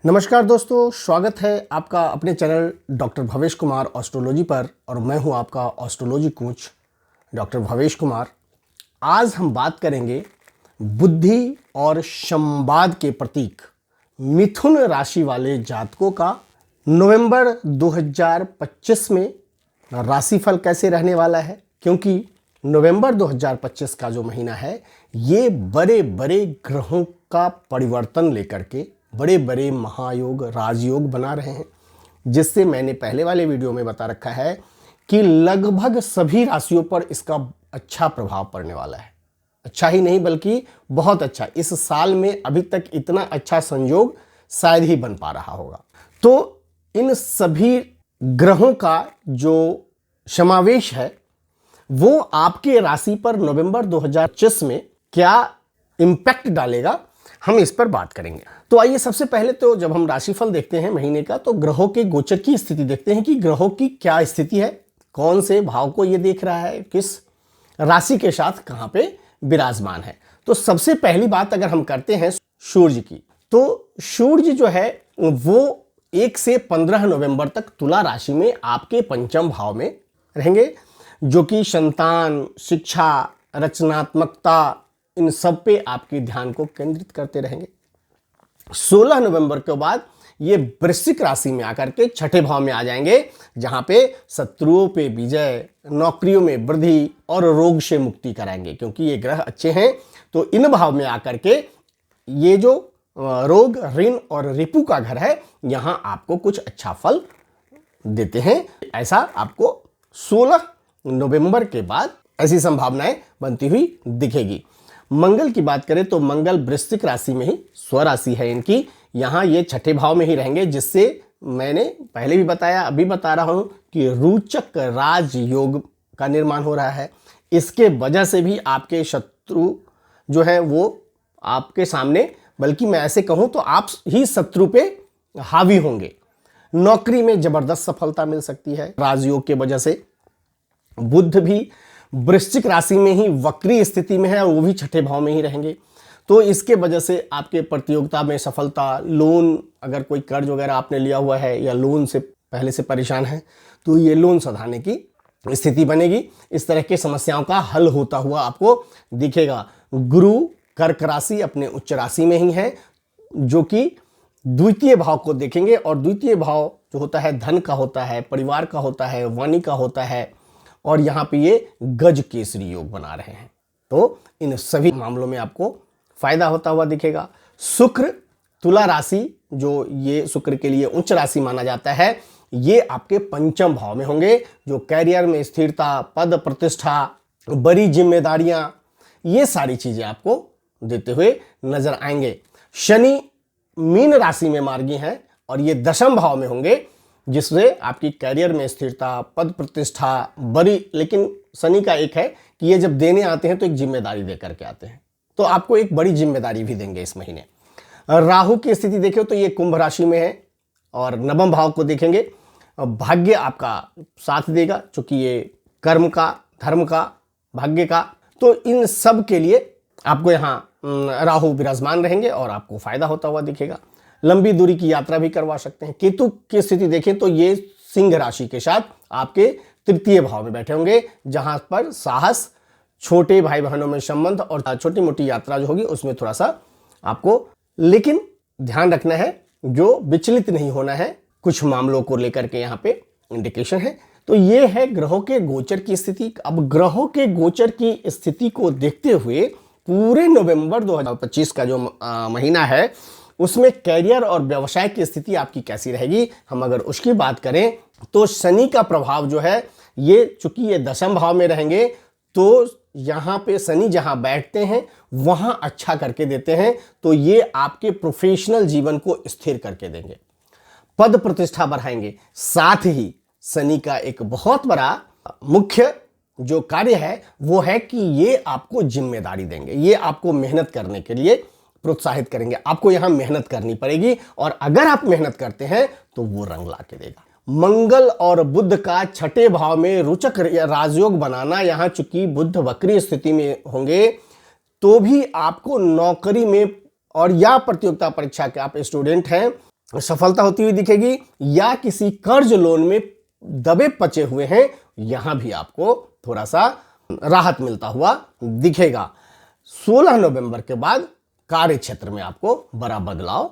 नमस्कार दोस्तों, स्वागत है आपका अपने channel doctor Bhavesh Kumar astrology पर। और मैं हूं आपका astrology coach doctor Bhavesh Kumar. आज हम बात करेंगे बुद्धि और संवाद के प्रतीक मिथुन राशि वाले जातकों का नवंबर 2025 में राशिफल कैसे रहने वाला है। क्योंकि नवंबर 2025 का जो महीना है ये बड़े बड़े ग्रहों का परिवर्तन लेकर के बड़े बड़े महायोग राजयोग बना रहे हैं, जिससे मैंने पहले वाले वीडियो में बता रखा है कि लगभग सभी राशियों पर इसका अच्छा प्रभाव पड़ने वाला है। अच्छा ही नहीं बल्कि बहुत अच्छा। इस साल में अभी तक इतना अच्छा संयोग शायद ही बन पा रहा होगा। तो इन सभी ग्रहों का जो समावेश है वो आपके राशि पर नवंबर 2025 में क्या इम्पैक्ट डालेगा, हम इस पर बात करेंगे। तो आइए सबसे पहले तो जब हम राशिफल देखते हैं महीने का, तो ग्रहों के गोचर की स्थिति देखते हैं कि ग्रहों की क्या स्थिति है, कौन से भाव को ये देख रहा है, किस राशि के साथ कहां पे विराजमान है। तो सबसे पहली बात अगर हम करते हैं सूर्य की, तो सूर्य जो है वो 1 से 15 नवंबर तक तुला राशि में आपके पंचम भाव में रहेंगे, जो कि संतान, शिक्षा, रचनात्मकता, इन सब पे आपके ध्यान को केंद्रित करते रहेंगे। 16 नवंबर के बाद ये वृश्चिक राशि में आकर के छठे भाव में आ जाएंगे, जहां पे शत्रुओं पे विजय, नौकरियों में वृद्धि और रोग से मुक्ति कराएंगे। क्योंकि ये ग्रह अच्छे हैं तो इन भाव में आकर के ये जो रोग, ऋण और रिपु का घर है, यहां आपको कुछ अच्छा फल देते हैं। ऐसा आपको 16 नवंबर के बाद ऐसी संभावनाएं बनती हुई दिखेगी। मंगल की बात करें तो मंगल वृश्चिक राशि में ही स्वराशि है इनकी, यहां ये छठे भाव में ही रहेंगे, जिससे मैंने पहले भी बताया, अभी बता रहा हूं कि रोचक राजयोग का निर्माण हो रहा है। इसके वजह से भी आपके शत्रु जो है वो आपके सामने, बल्कि मैं ऐसे कहूं तो आप ही शत्रु पे हावी होंगे। नौकरी में जबरदस्त सफलता मिल सकती है राजयोग के वजह से। बुध भी वृश्चिक राशि में ही वक्री स्थिति में है और वो भी छठे भाव में ही रहेंगे। तो इसके वजह से आपके प्रतियोगिता में सफलता, लोन, अगर कोई कर्ज वगैरह आपने लिया हुआ है या लोन से पहले से परेशान है तो ये लोन सधाने की स्थिति बनेगी। इस तरह की समस्याओं का हल होता हुआ आपको दिखेगा। गुरु कर्क राशि अपने उच्च राशि में ही है, जो कि द्वितीय भाव को देखेंगे। और द्वितीय भाव जो होता है धन का होता है, परिवार का होता है, वाणी का होता है, और यहाँ पे ये गज केसरी योग बना रहे हैं। तो इन सभी मामलों में आपको फायदा होता हुआ दिखेगा। शुक्र तुला राशि, जो ये शुक्र के लिए उच्च राशि माना जाता है, ये आपके पंचम भाव में होंगे, जो कैरियर में स्थिरता, पद प्रतिष्ठा, बड़ी जिम्मेदारियां, ये सारी चीजें आपको देते हुए नजर आएंगे। शनि मीन राशि में मार्गी हैं और ये दशम भाव में होंगे, जिससे आपकी कैरियर में स्थिरता, पद प्रतिष्ठा, बड़ी, लेकिन शनि का एक है कि ये जब देने आते हैं तो एक जिम्मेदारी देकर के आते हैं, तो आपको एक बड़ी जिम्मेदारी भी देंगे इस महीने। राहु की स्थिति देखो तो ये कुंभ राशि में है और नवम भाव को देखेंगे। भाग्य आपका साथ देगा, क्योंकि ये कर्म का, धर्म का, भाग्य का, तो इन सब के लिए आपको यहाँ राहु विराजमान रहेंगे और आपको फायदा होता हुआ दिखेगा। लंबी दूरी की यात्रा भी करवा सकते हैं। केतु की स्थिति देखें तो ये सिंह राशि के साथ आपके तृतीय भाव में बैठे होंगे, जहां पर साहस, छोटे भाई बहनों में संबंध और छोटी मोटी यात्रा जो होगी उसमें थोड़ा सा आपको लेकिन ध्यान रखना है, जो विचलित नहीं होना है। कुछ मामलों को लेकर के यहाँ पे इंडिकेशन है। तो ये है ग्रहों के गोचर की स्थिति। अब ग्रहों के गोचर की स्थिति को देखते हुए पूरे नवंबर 2025 का जो महीना है उसमें कैरियर और व्यवसाय की स्थिति आपकी कैसी रहेगी। हम अगर उसकी बात करें तो शनि का प्रभाव जो है, ये चूंकि ये दशम भाव में रहेंगे, तो यहाँ पे शनि जहाँ बैठते हैं वहाँ अच्छा करके देते हैं, तो ये आपके प्रोफेशनल जीवन को स्थिर करके देंगे, पद प्रतिष्ठा बढ़ाएंगे। साथ ही शनि का एक बहुत बड़ा मुख्य जो कार्य है वो है कि ये आपको जिम्मेदारी देंगे, ये आपको मेहनत करने के लिए प्रोत्साहित करेंगे। आपको यहां मेहनत करनी पड़ेगी और अगर आप मेहनत करते हैं तो वो रंग ला के देगा। मंगल और बुध का छठे भाव में रोचक राजयोग बनाना, यहां चूंकि बुध वक्री स्थिति में होंगे तो भी आपको नौकरी में और या प्रतियोगिता परीक्षा के आप स्टूडेंट हैं सफलता होती हुई दिखेगी, या किसी कर्ज लोन में दबे पचे हुए हैं, यहां भी आपको थोड़ा सा राहत मिलता हुआ दिखेगा। 16 नवंबर के बाद कार्य क्षेत्र में आपको बड़ा बदलाव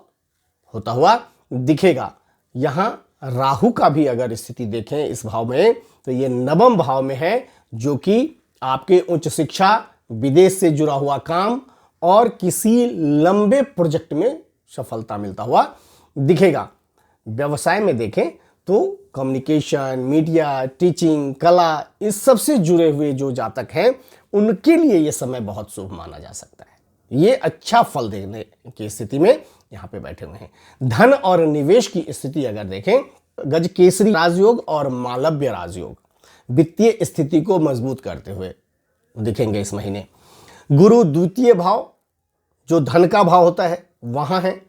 होता हुआ दिखेगा। यहां राहु का भी अगर स्थिति देखें इस भाव में, तो ये नवम भाव में है, जो कि आपके उच्च शिक्षा, विदेश से जुड़ा हुआ काम और किसी लंबे प्रोजेक्ट में सफलता मिलता हुआ दिखेगा। व्यवसाय में देखें तो कम्युनिकेशन, मीडिया, टीचिंग, कला, इस सब से जुड़े हुए जो जातक हैं उनके लिए यह समय बहुत शुभ माना जा सकता है। ये अच्छा फल देने की स्थिति में यहां पे बैठे हुए हैं। धन और निवेश की स्थिति अगर देखें, गजकेसरी राजयोग और मालव्य राजयोग वित्तीय स्थिति को मजबूत करते हुए दिखेंगे इस महीने। गुरु द्वितीय भाव, जो धन का भाव होता है, वहां है,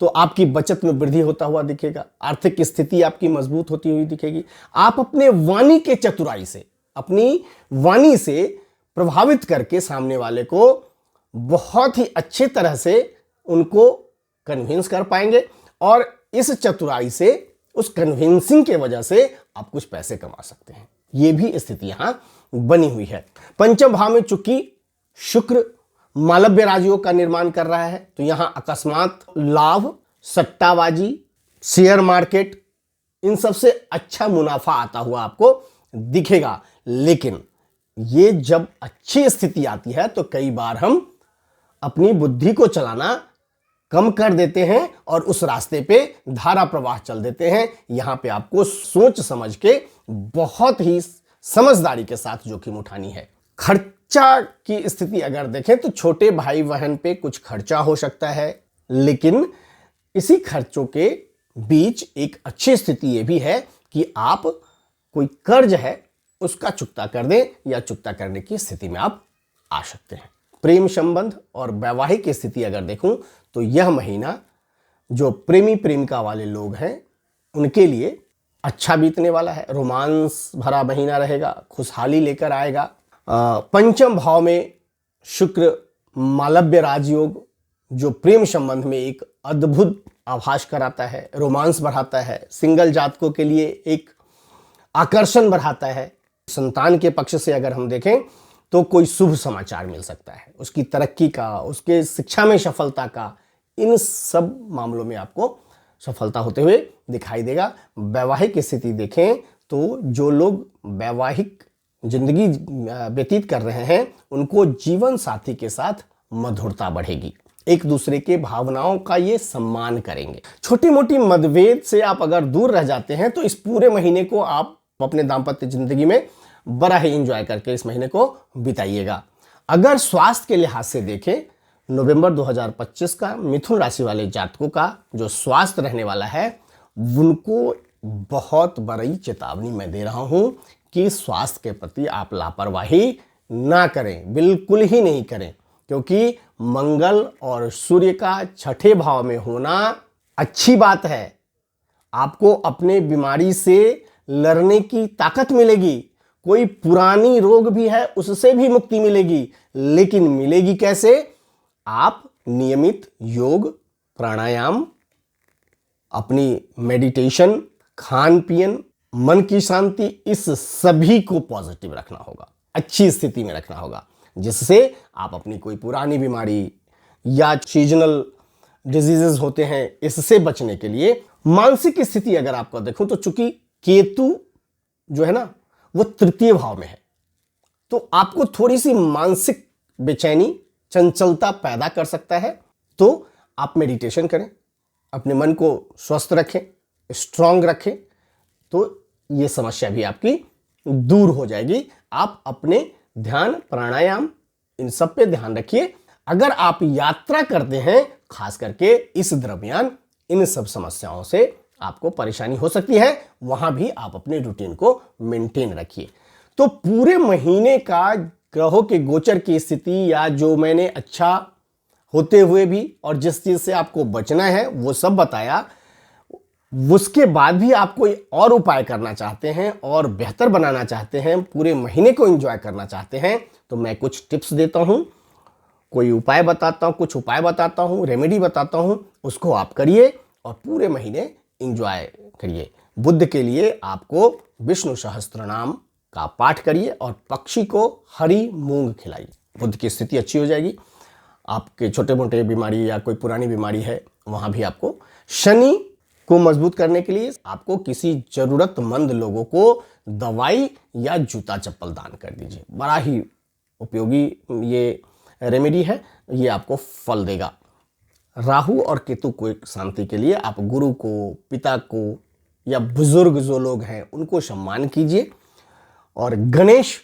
तो आपकी बचत में वृद्धि होता हुआ दिखेगा। आर्थिक स्थिति आपकी मजबूत होती हुई दिखेगी। आप अपने वाणी के चतुराई से, अपनी वाणी से प्रभावित करके सामने वाले को बहुत ही अच्छे तरह से उनको कन्विंस कर पाएंगे, और इस चतुराई से, उस कन्विंसिंग के वजह से आप कुछ पैसे कमा सकते हैं। यह भी स्थिति यहां बनी हुई है। पंचम भाव में चूंकि शुक्र मालव्य राजयोग का निर्माण कर रहा है, तो यहां अकस्मात लाभ, सट्टाबाजी, शेयर मार्केट, इन सब से अच्छा मुनाफा आता हुआ आपको दिखेगा। लेकिन ये जब अच्छी स्थिति आती है तो कई बार हम अपनी बुद्धि को चलाना कम कर देते हैं और उस रास्ते पे धारा प्रवाह चल देते हैं। यहां पे आपको सोच समझ के बहुत ही समझदारी के साथ जोखिम उठानी है। खर्चा की स्थिति अगर देखें तो छोटे भाई बहन पे कुछ खर्चा हो सकता है, लेकिन इसी खर्चों के बीच एक अच्छी स्थिति यह भी है कि आप कोई कर्ज है उसका चुकता कर दें, या चुकता करने की स्थिति में आप आ सकते हैं। प्रेम संबंध और वैवाहिक स्थिति अगर देखूं तो यह महीना जो प्रेमी प्रेमिका वाले लोग हैं उनके लिए अच्छा बीतने वाला है। रोमांस भरा महीना रहेगा, खुशहाली लेकर आएगा। पंचम भाव में शुक्र मालव्य राजयोग, जो प्रेम संबंध में एक अद्भुत आभास कराता है, रोमांस बढ़ाता है, सिंगल जातकों के लिए एक आकर्षण बढ़ाता है। संतान के पक्ष से अगर हम देखें तो कोई शुभ समाचार मिल सकता है, उसकी तरक्की का, उसके शिक्षा में सफलता का, इन सब मामलों में आपको सफलता होते हुए दिखाई देगा। वैवाहिक स्थिति देखें तो जो लोग वैवाहिक जिंदगी व्यतीत कर रहे हैं उनको जीवन साथी के साथ मधुरता बढ़ेगी, एक दूसरे के भावनाओं का ये सम्मान करेंगे। छोटी मोटी मतभेद से आप अगर दूर रह जाते हैं तो इस पूरे महीने को आप अपने दाम्पत्य जिंदगी में बड़ा ही एंजॉय करके इस महीने को बिताइएगा। अगर स्वास्थ्य के लिहाज से देखें, नवंबर 2025 का मिथुन राशि वाले जातकों का जो स्वास्थ्य रहने वाला है, उनको बहुत बड़ी चेतावनी मैं दे रहा हूं कि स्वास्थ्य के प्रति आप लापरवाही ना करें, बिल्कुल ही नहीं करें, क्योंकि मंगल और सूर्य का छठे भाव में होना अच्छी बात है। आपको अपने बीमारी से लड़ने की ताकत मिलेगी, कोई पुरानी रोग भी है उससे भी मुक्ति मिलेगी, लेकिन मिलेगी कैसे? आप नियमित योग, प्राणायाम, अपनी मेडिटेशन, खान पीन, मन की शांति, इस सभी को पॉजिटिव रखना होगा, अच्छी स्थिति में रखना होगा, जिससे आप अपनी कोई पुरानी बीमारी या सीजनल डिजीजेस होते हैं इससे बचने के लिए। मानसिक स्थिति अगर आपको देखो तो चूंकि केतु जो है ना वो तृतीय भाव में है, तो आपको थोड़ी सी मानसिक बेचैनी, चंचलता पैदा कर सकता है। तो आप मेडिटेशन करें, अपने मन को स्वस्थ रखें, स्ट्रांग रखें, तो ये समस्या भी आपकी दूर हो जाएगी। आप अपने ध्यान, प्राणायाम, इन सब पे ध्यान रखिए। अगर आप यात्रा करते हैं, खास करके इस दरमियान, इन सब समस्याओं से आपको परेशानी हो सकती है, वहां भी आप अपने रूटीन को मेंटेन रखिए। तो पूरे महीने का ग्रहों के गोचर की स्थिति, या जो मैंने अच्छा होते हुए भी और जिस चीज से आपको बचना है वो सब बताया, उसके बाद भी आप कोई और उपाय करना चाहते हैं और बेहतर बनाना चाहते हैं, पूरे महीने को एंजॉय करना चाहते हैं, तो मैं कुछ टिप्स देता हूं, कोई उपाय बताता हूं, कुछ उपाय बताता हूं, रेमेडी बताता हूं, उसको आप करिए और पूरे महीने एंजॉय करिए। बुध के लिए आपको विष्णु सहस्त्रनाम का पाठ करिए और पक्षी को हरी मूंग खिलाइए। बुध की स्थिति अच्छी हो जाएगी। आपके छोटे मोटे बीमारी या कोई पुरानी बीमारी है वहाँ भी आपको। शनि को मजबूत करने के लिए आपको किसी जरूरतमंद लोगों को दवाई या जूता चप्पल दान कर दीजिए। बड़ा ही उपयोगी ये रेमेडी है, ये आपको फल देगा। राहु और केतु को एक शांति के लिए आप गुरु को, पिता को या बुजुर्ग जो लोग हैं उनको सम्मान कीजिए और गणेश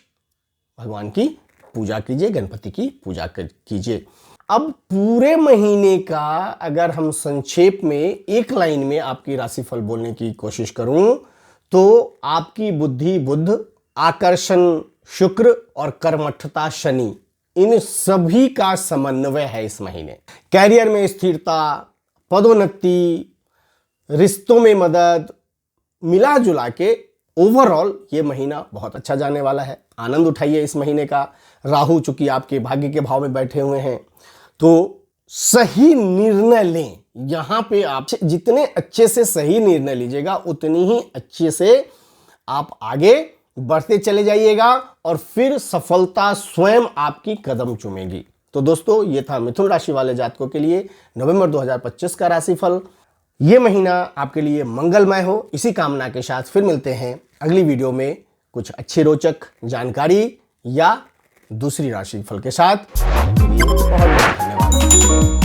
भगवान की पूजा कीजिए, गणपति की पूजा कीजिए। अब पूरे महीने का अगर हम संक्षेप में एक लाइन में आपकी राशिफल बोलने की कोशिश करूं तो आपकी बुद्धि बुध, आकर्षण शुक्र और कर्मठता शनि, इन सभी का समन्वय है इस महीने। कैरियर में स्थिरता, पदोन्नति, रिश्तों में मदद, मिला जुला के ओवरऑल ये महीना बहुत अच्छा जाने वाला है। आनंद उठाइए इस महीने का। राहु चूंकि आपके भाग्य के भाव में बैठे हुए हैं तो सही निर्णय लें। यहां पे आप जितने अच्छे से सही निर्णय लीजिएगा उतनी ही अच्छे से आप आगे बढ़ते चले जाइएगा और फिर सफलता स्वयं आपकी कदम चूमेगी। तो दोस्तों, ये था मिथुन राशि वाले जातकों के लिए नवंबर 2025 का राशिफल। ये महीना आपके लिए मंगलमय हो, इसी कामना के साथ फिर मिलते हैं अगली वीडियो में कुछ अच्छी रोचक जानकारी या दूसरी राशिफल के साथ। बहुत बहुत धन्यवाद।